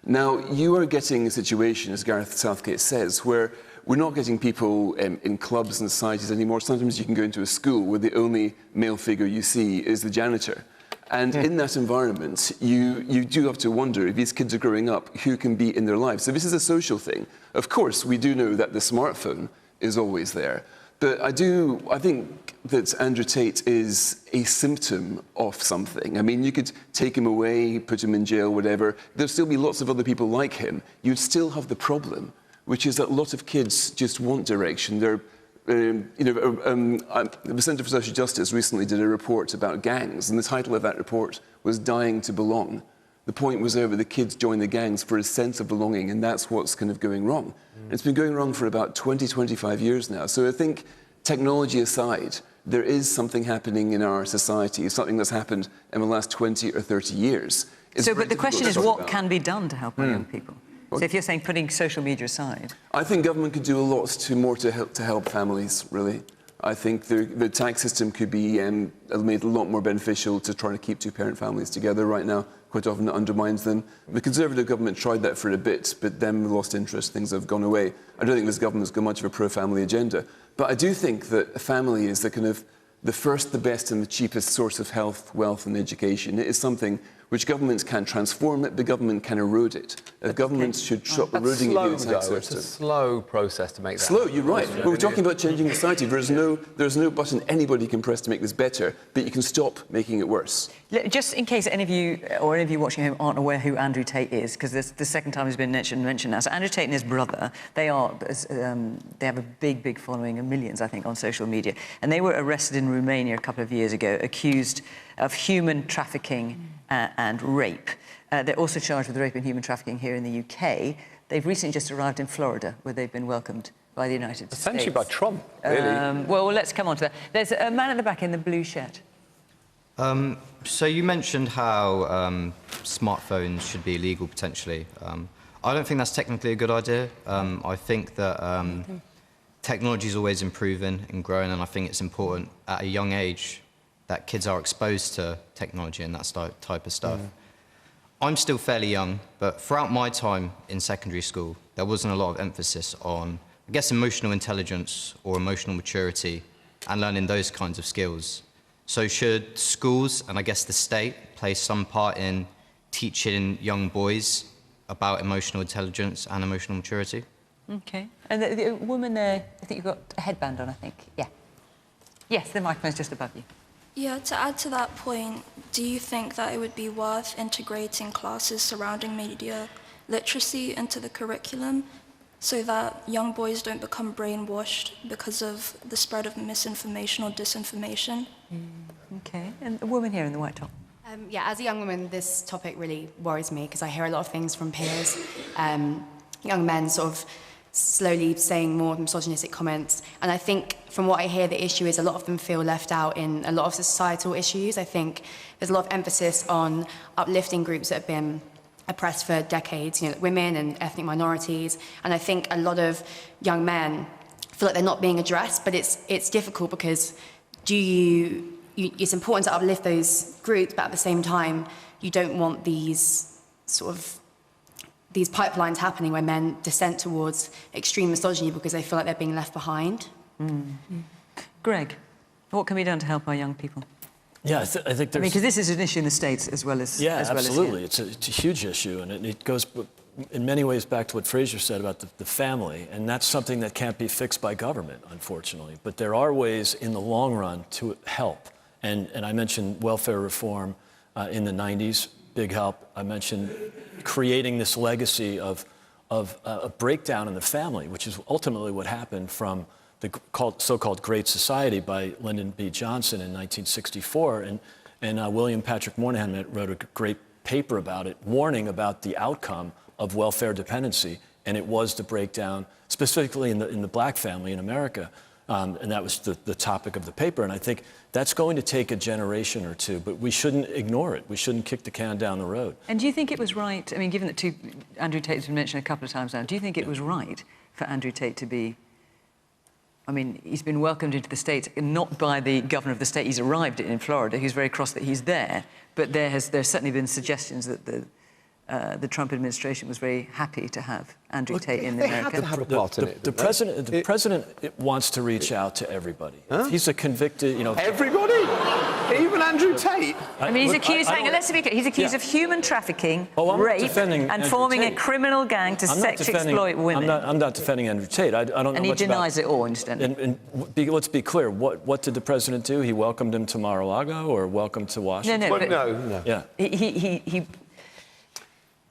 Now, you are getting a situation, as Gareth Southgate says, where we're not getting people in clubs and societies anymore. Sometimes you can go into a school where the only male figure you see is the janitor. And in that environment, you do have to wonder, if these kids are growing up, who can be in their lives. So this is a social thing. Of course, we do know that the smartphone is always there. But I think that Andrew Tate is a symptom of something. I mean, you could take him away, put him in jail, whatever. There'd still be lots of other people like him. You'd still have the problem, which is that a lot of kids just want direction. They're, the Centre for Social Justice recently did a report about gangs, and the title of that report was Dying to Belong. The point was over the kids join the gangs for a sense of belonging, and that's what's kind of going wrong. It's been going wrong for about 20, 25 years now. So I think, technology aside, there is something happening in our society, something that's happened in the last 20 or 30 years. But the question is, what can be done to help our young people? So if you're saying putting social media aside... I think government could do a lot more to help families, really. I think the tax system could be made a lot more beneficial to try to keep two-parent families together. Right now, quite often it undermines them. The Conservative government tried that for a bit, but then we lost interest, things have gone away. I don't think this government's got much of a pro-family agenda. But I do think that a family is the first, the best and the cheapest source of health, wealth and education. It is something which governments can transform it, but government can erode it. Governments should stop eroding it. It's a slow process to make that slow, you're right. But we're talking about changing society. There's no button anybody can press to make this better, but you can stop making it worse. Just in case any of you watching home aren't aware who Andrew Tate is, because this the second time he's been mentioned now. So Andrew Tate and his brother, they have a big following of millions, I think, on social media. And they were arrested in Romania a couple of years ago, accused of human trafficking and rape. They're also charged with rape and human trafficking here in the UK. They've recently just arrived in Florida, where they've been welcomed by the United States. Essentially by Trump, really. Well, let's come on to that. There's a man at the back in the blue shirt. So you mentioned how smartphones should be illegal, potentially. I don't think that's technically a good idea. I think that technology is always improving and growing, and I think it's important at a young age that kids are exposed to technology and that type of stuff. I'm still fairly young, but throughout my time in secondary school, there wasn't a lot of emphasis on, I guess, emotional intelligence or emotional maturity and learning those kinds of skills. So should schools, and I guess the state, play some part in teaching young boys about emotional intelligence and emotional maturity? OK. And the woman there, I think you've got a headband on, I think. Yeah. Yes, the microphone's just above you. Yeah, to add to that point, do you think that it would be worth integrating classes surrounding media literacy into the curriculum so that young boys don't become brainwashed because of the spread of misinformation or disinformation? OK. And the woman here in the white top. Yeah, as a young woman, this topic really worries me because I hear a lot of things from peers, young men sort of slowly saying more misogynistic comments. And I think from what I hear, the issue is a lot of them feel left out in a lot of societal issues. I think there's a lot of emphasis on uplifting groups that have been oppressed for decades, you know, women and ethnic minorities. And I think a lot of young men feel like they're not being addressed, but it's difficult because it's important to uplift those groups, but at the same time, you don't want these pipelines happening where men descend towards extreme misogyny because they feel like they're being left behind. Greg, what can be done to help our young people? Yeah, I think there's... I mean, because this is an issue in the States as well as Yeah, as well absolutely. As here. It's a huge issue, and it goes in many ways back to what Fraser said about the family, and that's something that can't be fixed by government, unfortunately. But there are ways in the long run to help. And I mentioned welfare reform in the 90s, big help. I mentioned creating this legacy of a breakdown in the family, which is ultimately what happened from the so-called Great Society by Lyndon B. Johnson in 1964. And William Patrick Moynihan wrote a great paper about it, warning about the outcome of welfare dependency. And it was the breakdown, specifically in the black family in America. And that was the topic of the paper. And I think that's going to take a generation or two, but we shouldn't ignore it. We shouldn't kick the can down the road. And do you think it was right, I mean, given that Andrew Tate's been mentioned a couple of times now, do you think it was right for Andrew Tate to be, I mean, he's been welcomed into the States, not by the governor of the state he's arrived in Florida, who's very cross that he's there, but there's certainly been suggestions that the Trump administration was very happy to have Andrew Tate in America. The president wants to reach out to everybody. Huh? He's a convicted, Everybody? Even Andrew Tate? I mean, he's accused, let's be clear, he's accused of human trafficking, rape, and forming a criminal gang to sex exploit women. I'm not defending Andrew Tate. I don't know and he denies it all, incidentally. Let's be clear, what did the president do? He welcomed him to Mar-a-Lago or welcomed to Washington? No. Yeah.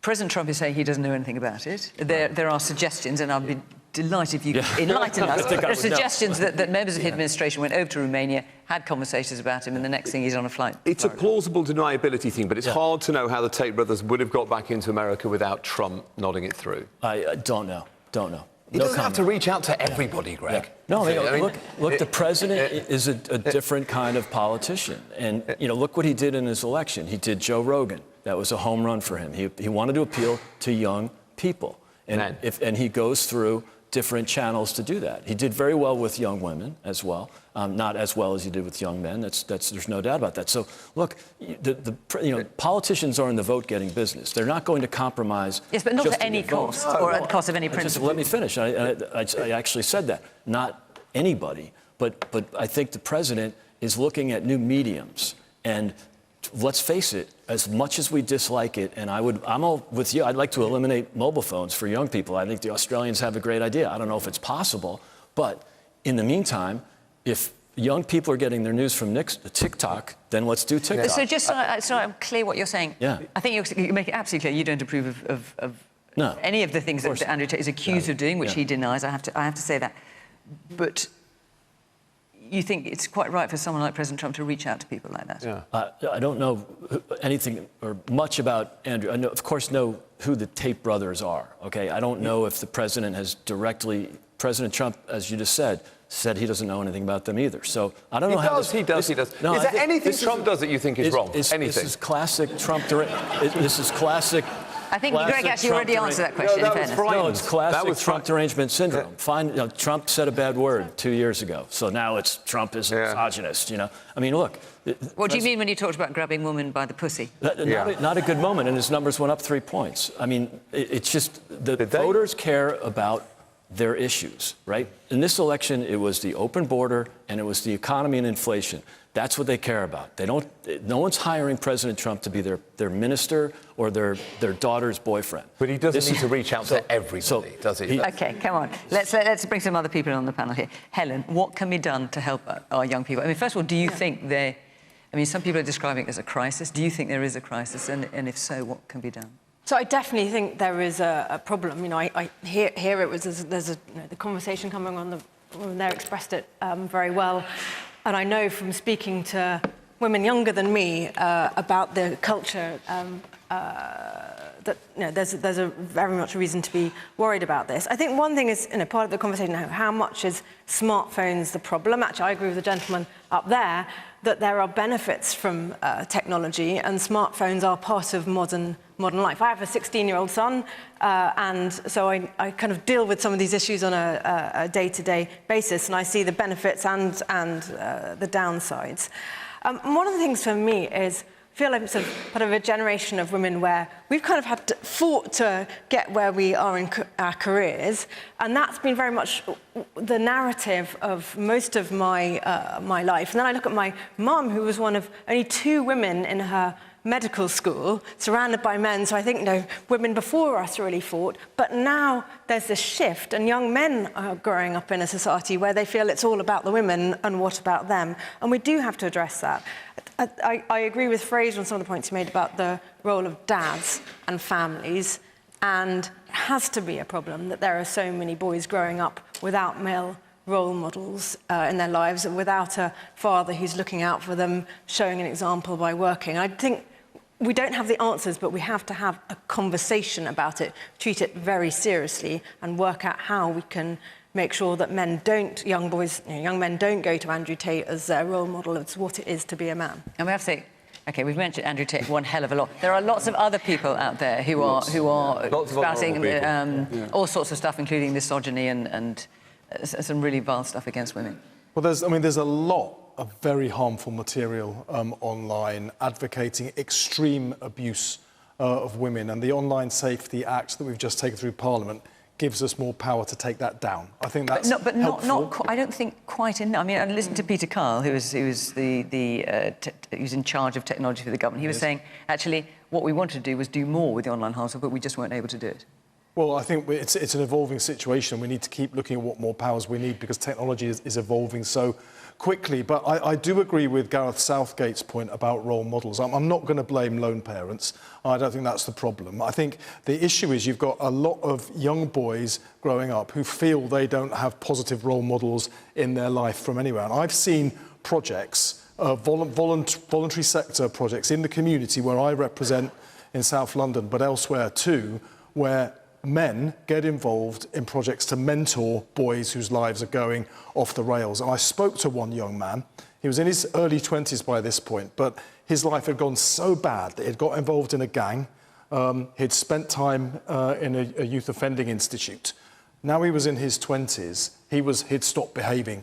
President Trump is saying he doesn't know anything about it. There are suggestions, and I'd be delighted if you could enlighten us. There are suggestions that members of his administration went over to Romania, had conversations about him, and the next thing he's on a flight. It's a plausible deniability thing, but it's hard to know how the Tate brothers would have got back into America without Trump nodding it through. I don't know. He doesn't have to reach out to everybody, Greg. No, look, the president is a different kind of politician. And, look what he did in his election. He did Joe Rogan. That was a home run for him. He wanted to appeal to young people. And he goes through different channels to do that. He did very well with young women as well. Not as well as he did with young men. There's no doubt about that. So, look, politicians are in the vote-getting business. They're not going to compromise. Yes, but not at any cost or at the cost of any principle. Let me finish. I actually said that. Not anybody. But I think the president is looking at new mediums. And let's face it, as much as we dislike it, and I'm all with you, I'd like to eliminate mobile phones for young people. I think the Australians have a great idea. I don't know if it's possible, but in the meantime, if young people are getting their news from TikTok, then let's do TikTok. So just so I'm clear what you're saying, I think you make it absolutely clear you don't approve of any of the things that Andrew Tate is accused of doing, which he denies. I have to say that. But you think it's quite right for someone like President Trump to reach out to people like that? Yeah. I don't know anything or much about Andrew. I of course know who the Tate brothers are, okay? I don't know if the president has directly... President Trump, as you just said he doesn't know anything about them either. So I don't know how he does. No, is there anything Trump does that you think is wrong? Anything? This is classic Trump. This is classic I think Greg actually already answered that question. No, in fairness. no, it's classic Trump derangement syndrome. Trump said a bad word 2 years ago, so now it's Trump is a misogynist. You know, I mean, look. What do you mean when you talked about grabbing women by the pussy? Not a good moment, and his numbers went up 3 points. I mean, it's just the voters care about their issues, right? In this election, it was the open border and it was the economy and inflation. That's what they care about. They don't. No one's hiring President Trump to be their minister or their daughter's boyfriend. But he doesn't need to reach out to everybody, does he? Okay, come on. Let's bring some other people on the panel here. Helen, what can be done to help our young people? I mean, first of all, do you think they? I mean, some people are describing it as a crisis. Do you think there is a crisis, and if so, what can be done? So I definitely think there is a problem. You know, I hear it was there's the conversation coming on the women there expressed it very well, and I know from speaking to women younger than me about the culture that there's a very much reason to be worried about this. I think one thing is part of the conversation now, how much is smartphones the problem? Actually, I agree with the gentleman up there that there are benefits from technology, and smartphones are part of modern life. I have a 16-year-old son, and so I kind of deal with some of these issues on a day-to-day basis, and I see the benefits and the downsides. One of the things for me is I feel like I'm sort of part of a generation of women where we've kind of had to fought to get where we are in our careers, and that's been very much the narrative of most of my life. And then I look at my mum, who was one of only 2 women in her medical school, surrounded by men. So I think, women before us really fought. But now there's this shift, and young men are growing up in a society where they feel it's all about the women and what about them. And we do have to address that. I agree with Fraser on some of the points he made about the role of dads and families. And it has to be a problem that there are so many boys growing up without male role models in their lives, and without a father who's looking out for them, showing an example by working. I think we don't have the answers, but we have to have a conversation about it, treat it very seriously, and work out how we can make sure that young men don't go to Andrew Tate as their role model of what it is to be a man. And we have to say, OK, we've mentioned Andrew Tate one hell of a lot. There are lots of other people out there who are spouting all sorts of stuff, including misogyny and some really vile stuff against women. Well, there's a lot of very harmful material online advocating extreme abuse of women, and the Online Safety Act that we've just taken through Parliament gives us more power to take that down. I think that's helpful. I don't think quite enough. I mean, I listened to Peter Kyle, who's in charge of technology for the government. He was saying, actually, what we wanted to do was do more with the online harmful, but we just weren't able to do it. Well, I think it's an evolving situation. We need to keep looking at what more powers we need, because technology is evolving so quickly. But I do agree with Gareth Southgate's point about role models. I'm not going to blame lone parents. I don't think that's the problem. I think the issue is you've got a lot of young boys growing up who feel they don't have positive role models in their life from anywhere. And I've seen projects, voluntary sector projects in the community where I represent in South London, but elsewhere too, where men get involved in projects to mentor boys whose lives are going off the rails. And I spoke to one young man. He was in his early 20s by this point, but his life had gone so bad that he'd got involved in a gang. He'd spent time in a youth offending institute. Now he was in his 20s, he'd stopped behaving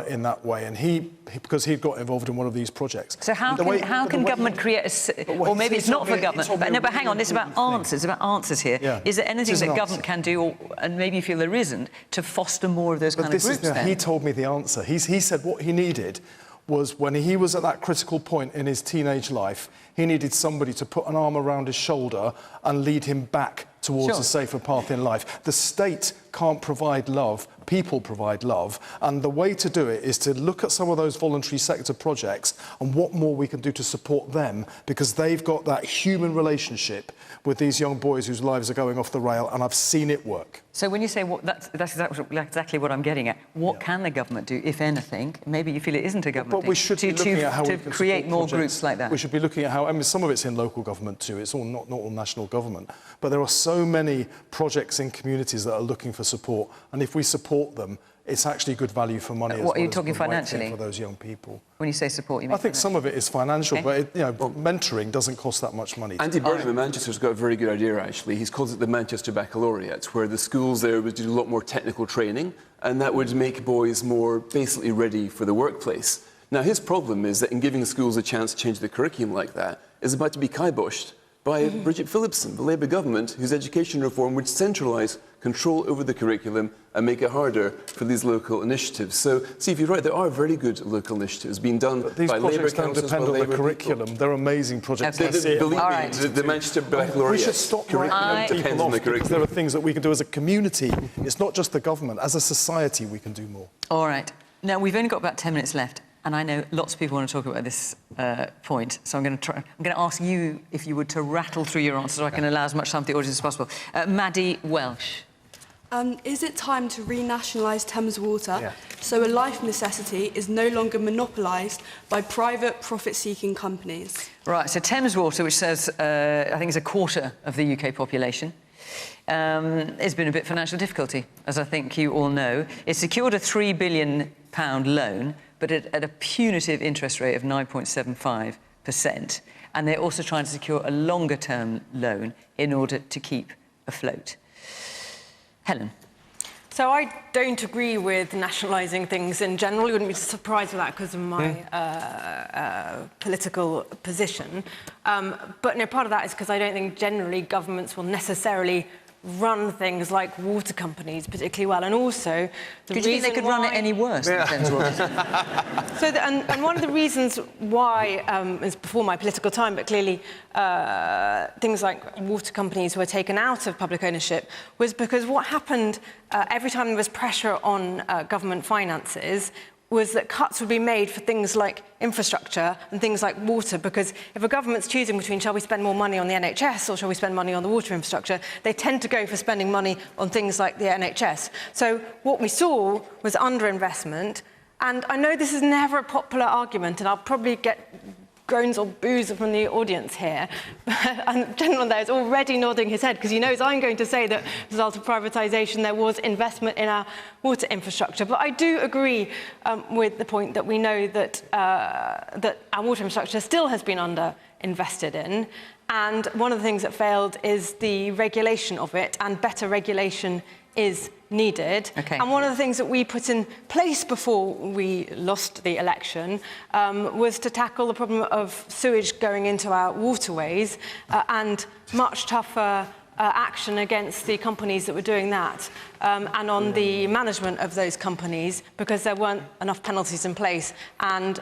in that way, and because he'd got involved in one of these projects. So how can government create or maybe it's not for government, but hang on, it's about answers here. Yeah. Is there anything that government can do, and maybe you feel there isn't, to foster more of those kind of groups? He told me the answer. He said what he needed was, when he was at that critical point in his teenage life, he needed somebody to put an arm around his shoulder and lead him back towards a safer path in life. The state can't provide love, people provide love, and the way to do it is to look at some of those voluntary sector projects and what more we can do to support them, because they've got that human relationship with these young boys whose lives are going off the rail, and I've seen it work. So when you say that's exactly what I'm getting at, what can the government do, if anything? Maybe you feel it isn't a government thing. We should be looking at how we can create more projects. Groups like that. We should be looking at how, I mean, some of it's in local government too, it's all not all national government, but there are so many projects in communities that are looking for support, and if we support them, it's actually good value for money. What are you as talking the right thing financially? for those young people? When you say support, you mean I think some of it is financial, Okay. but mentoring doesn't cost that much money. Andy Burnham in Manchester's got a very good idea, actually. He's called it the Manchester Baccalaureate, where the schools there would do a lot more technical training, and that would make boys more basically ready for the workplace. Now, his problem is that in giving schools a chance to change the curriculum like that is about to be kiboshed by Bridget Phillipson, the Labour government, whose education reform would centralise control over the curriculum and make it harder for these local initiatives. So, Steve, you're right, there are very good local initiatives being done by Labour councils, by These projects don't depend on the Labour curriculum. people. They're amazing projects. Believe me, the Manchester Baccalaureate We should stop curriculum depends on the curriculum. There are things that we can do as a community. It's not just the government. As a society, we can do more. All right. Now, we've only got about 10 minutes left, and I know lots of people want to talk about this point, so I'm going to ask you, if you would, to rattle through your answers so I can allow as much time to the audience as possible. Maddie Welsh. Is it time to renationalise Thames Water so a life necessity is no longer monopolised by private profit-seeking companies? Right, so Thames Water, which says, I think it's a quarter of the UK population, has been a bit of financial difficulty, as I think you all know. It secured a £3 billion loan, but at a punitive interest rate of 9.75%. And they're also trying to secure a longer-term loan in order to keep afloat. Helen. So I don't agree with nationalising things in general. You wouldn't be surprised with that because of my political position. But no, part of that is because I don't think generally governments will necessarily run things like water companies particularly well, and also the Could you think they could run it any worse than Thames Water? So, and one of the reasons why is before my political time, but clearly things like water companies were taken out of public ownership was because what happened every time there was pressure on government finances was that cuts would be made for things like infrastructure and things like water, because if a government's choosing between shall we spend more money on the NHS or shall we spend money on the water infrastructure, they tend to go for spending money on things like the NHS. So what we saw was underinvestment, and I know this is never a popular argument, and I'll probably get groans or boos from the audience here. And the gentleman there is already nodding his head because he knows I'm going to say that as a result of privatisation there was investment in our water infrastructure. But I do agree with the point that we know that, that our water infrastructure still has been under-invested in. And one of the things that failed is the regulation of it, and better regulation is needed. Okay. And one of the things that we put in place before we lost the election was to tackle the problem of sewage going into our waterways and much tougher action against the companies that were doing that and on the management of those companies, because there weren't enough penalties in place. And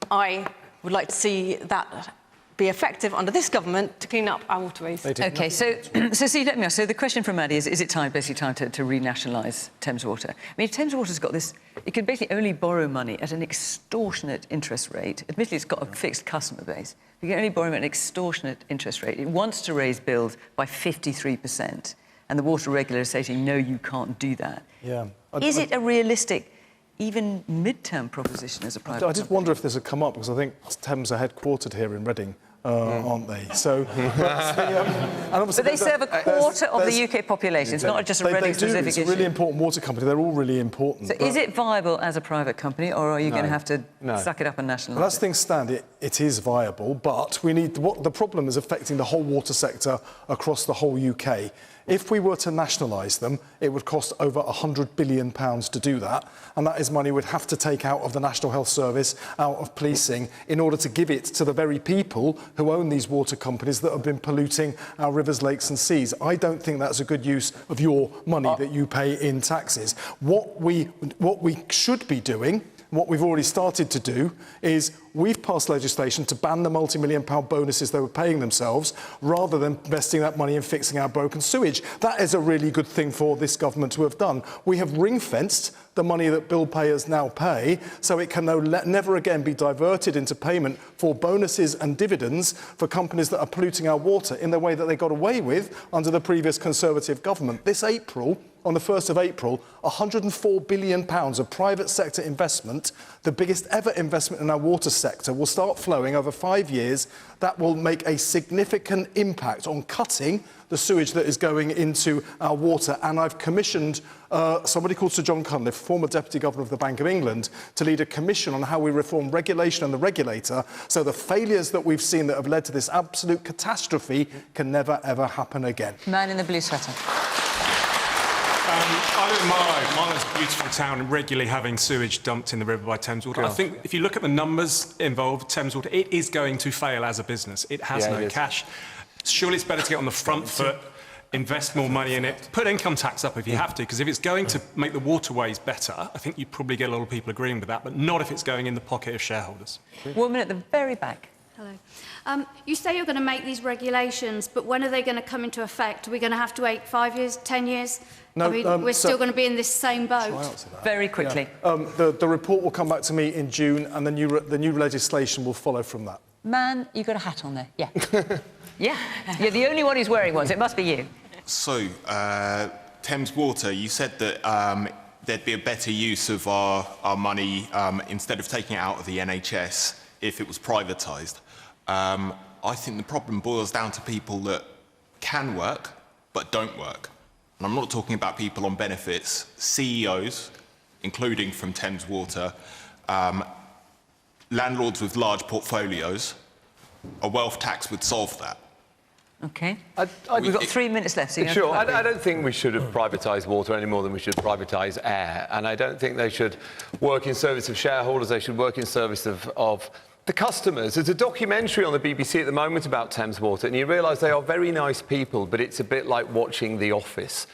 I would like to see that be effective under this government to clean up our waterways. OK, so Steve, let me ask. So the question from Maddie is it basically time to renationalise Thames Water? I mean, if Thames Water's got this, it can basically only borrow money at an extortionate interest rate. Admittedly, it's got a fixed customer base. You can only borrow at an extortionate interest rate. It wants to raise bills by 53%, and the water regulator is saying, no, you can't do that. Yeah. Is it a realistic, even mid-term proposition as a private I did wonder if this had come up, because I think Thames are headquartered here in Reading, aren't they? So, but they serve a quarter of the UK population. It's not just a Reading-specific issue. It's a really important water company. They're all really important. So is it viable as a private company, or are you going to have to suck it up and nationalise Well, as things stand, it is viable, but we need... the problem is affecting the whole water sector across the whole UK. If we were to nationalise them, it would cost over £100 billion to do that, and that is money we'd have to take out of the National Health Service, out of policing, in order to give it to the very people who own these water companies that have been polluting our rivers, lakes and seas. I don't think that's a good use of your money that you pay in taxes. What we should be doing, what we've already started to do, is we've passed legislation to ban the multi-million-pound bonuses they were paying themselves, rather than investing that money in fixing our broken sewage. That is a really good thing for this government to have done. We have ring-fenced the money that bill payers now pay, so it can never again be diverted into payment for bonuses and dividends for companies that are polluting our water in the way that they got away with under the previous Conservative government. This April, on the 1st of April, £104 billion of private sector investment, the biggest ever investment in our water sector, will start flowing over 5 years. That will make a significant impact on cutting the sewage that is going into our water. And I've commissioned somebody called Sir John Cunliffe, former Deputy Governor of the Bank of England, to lead a commission on how we reform regulation and the regulator so the failures that we've seen that have led to this absolute catastrophe can never, ever happen again. Man in the blue sweater. I live in Marlow. Marlow's a beautiful town and regularly having sewage dumped in the river by Thames Water. I think if you look at the numbers involved, Thames Water, it is going to fail as a business. It has no cash. Surely it's better to get on the front foot, invest more money in it, put income tax up if you have to, because if it's going to make the waterways better, I think you'd probably get a lot of people agreeing with that, but not if it's going in the pocket of shareholders. Woman at the very back. Hello. You say you're going to make these regulations, but when are they going to come into effect? Are we going to have to wait 5 years, 10 years? No, I mean, we're still going to be in this same boat. Very quickly. The report will come back to me in June, and the new legislation will follow from that. Man, you've got a hat on there. Yeah. Yeah. You're the only one who's wearing one, so it must be you. So, Thames Water, you said that there'd be a better use of our money instead of taking it out of the NHS if it was privatised. I think the problem boils down to people that can work but don't work. And I'm not talking about people on benefits, CEOs, including from Thames Water, landlords with large portfolios. A wealth tax would solve that. OK. We've got 3 minutes left. So sure. I don't think we should have privatised water any more than we should privatise air. And I don't think they should work in service of shareholders. They should work in service of the customers. There's a documentary on the BBC at the moment about Thames Water, and you realise they are very nice people, but it's a bit like watching The Office.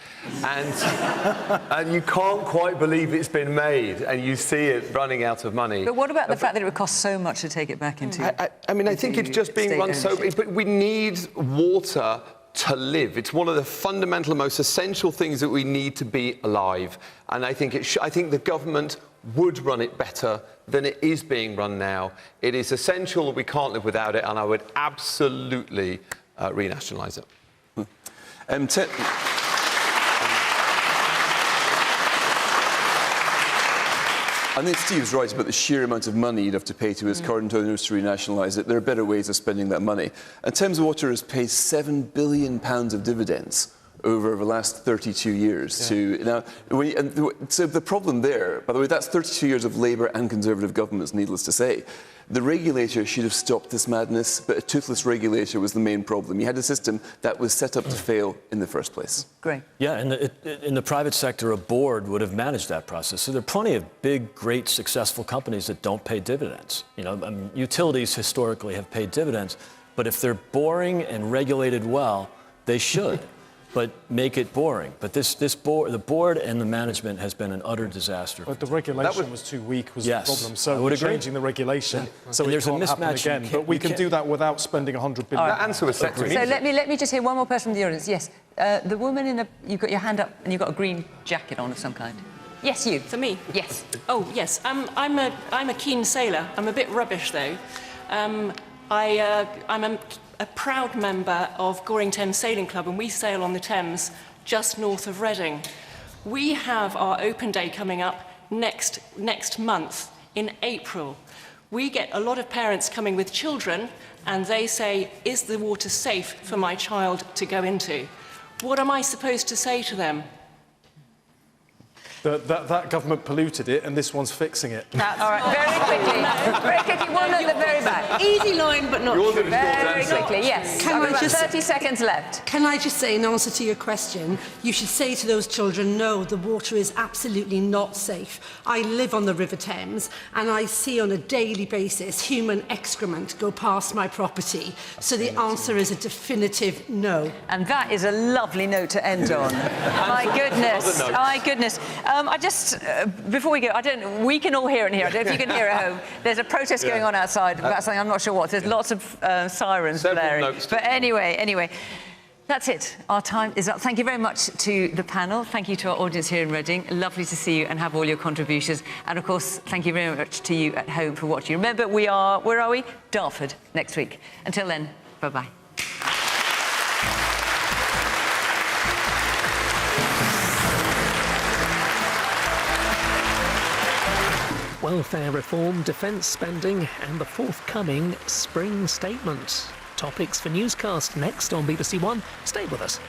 And you can't quite believe it's been made, and you see it running out of money. But what about the fact that it would cost so much to take it back into... I mean, I think it's just being run so... But we need water to live. It's one of the fundamental, most essential things that we need to be alive. And I think I think the government would run it better than it is being run now. It is essential that we can't live without it, and I would absolutely renationalise it. I think Steve's right about the sheer amount of money you'd have to pay to his current owners to renationalise it. There are better ways of spending that money. And Thames Water has paid £7 billion of dividends over the last 32 years. So the problem there, by the way, that's 32 years of Labour and Conservative governments, needless to say. The regulator should have stopped this madness, but a toothless regulator was the main problem. You had a system that was set up to fail in the first place. Great. Yeah, and in the private sector, a board would have managed that process. So there are plenty of big, great, successful companies that don't pay dividends. You know, utilities historically have paid dividends, but if they're boring and regulated well, they should. But make it boring. But the board and the management has been an utter disaster. But the regulation was too weak, was the problem. So we're changing the regulation so and it can't happen again. But we can do that without spending £100 billion. That answer was set to me. So let me just hear one more person from the audience. Yes, the woman in the... You've got your hand up and you've got a green jacket on of some kind. Yes, you. For me? Yes. Oh, yes. I'm a keen sailor. I'm a bit rubbish, though. I'm a proud member of Goring Thames Sailing Club, and we sail on the Thames just north of Reading. We have our open day coming up next month in April. We get a lot of parents coming with children, and they say, is the water safe for my child to go into? What am I supposed to say to them? That government polluted it, and this one's fixing it. All right, very quickly, one at the very back. Easy line, but not true. Very quickly, yes. Can I just 30 seconds left. Can I just say, in answer to your question, you should say to those children, no, the water is absolutely not safe. I live on the River Thames, and I see on a daily basis human excrement go past my property. So the answer is a definitive no. And that is a lovely note to end on. My goodness, my goodness. I just, before we go, we can all hear it here. I don't know if you can hear at home. There's a protest going on outside about something, I'm not sure what. There's lots of sirens blaring. But anyway, that's it. Our time is up. Thank you very much to the panel. Thank you to our audience here in Reading. Lovely to see you and have all your contributions. And of course, thank you very much to you at home for watching. Remember, we are, where are we? Dartford next week. Until then, bye-bye. Welfare reform, defence spending and the forthcoming spring statement. Topics for Newscast next on BBC One. Stay with us.